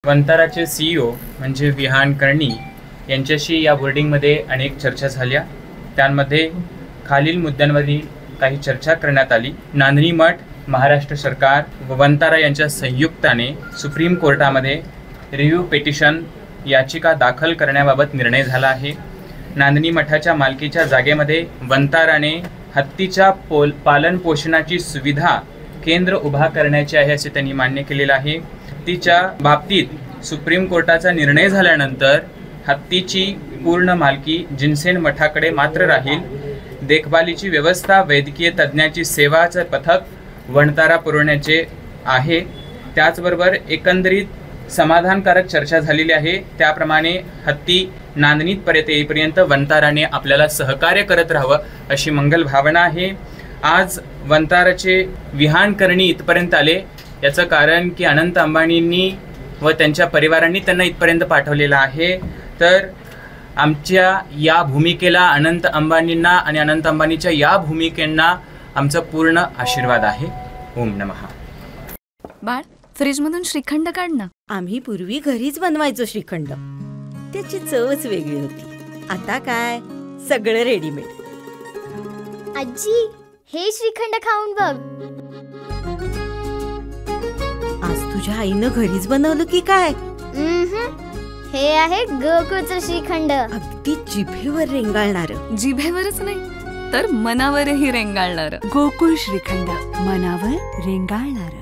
वंताराचे CEO म्हणजे विहान कर्णी यांच्याशी या बोर्डिंगमध्ये अनेक चर्चा झाल्या। त्यांमध्ये खालील मुद्द्यांवरील काही चर्चा करण्यात आली। नांदणी मठ, महाराष्ट्र सरकार व वंतारा यांच्या संयुक्ताने सुप्रीम कोर्टामध्ये रिव्ह्यू पिटिशन याचिका दाखल करण्याबाबत निर्णय झाला आहे। नांदणी मठाच्या मालकीच्या जागेमध्ये वंताराने हत्तीच्या पालन पोषणाची सुविधा केंद्र उभा करण्याचे आहे असे त्यांनी मान्य केलेलं आहे। हत्तीच्या बाबतीत सुप्रीम कोर्टाचा निर्णय झाल्यानंतर हत्तीची पूर्ण मालकी जिनसेन मठाकडे मात्र राहील। देखभालीची व्यवस्था वैद्यकीय तज्ञाची सेवाचे पथक वंतारा पुरवण्याचे आहे। त्याचबरोबर एकंदरीत समाधानकारक चर्चा झालेली आहे। त्याप्रमाणे हत्ती नांदणीत परत येईपर्यंत वंताराने आपल्याला सहकार्य करत राहावं अशी मंगल भावना आहे। आज वंताराचे विहान करणी इथपर्यंत आले, याचं कारण की अनंत अंबानींनी व त्यांच्या परिवारांनी त्यांना इथपर्यंत पाठवलेलं आहे। तर आमच्या या भूमिकेला अनंत अंबानींना आणि अनंत अंबानीच्या या भूमिकेंना आमचा पूर्ण आशीर्वाद आहे। ओम नमः। बाळ, फ्रीजमधून श्रीखंड काढ ना। आम्ही पूर्वी घरीच बनवायचो श्रीखंड, त्याची चवच वेगळी होती। आता काय सगळं रेडीमेड। आजी, हे श्रीखंड खाऊन बघ। आज तुझ्या आईनं घरीच बनवलं की काय? हे आहे गोकुळचं श्रीखंड। अगदी जिभेवर रेंगाळणार। जिभेवरच नाही तर मनावरही रेंगाळणार। गोकुळ श्रीखंड, मनावर रेंगाळणार।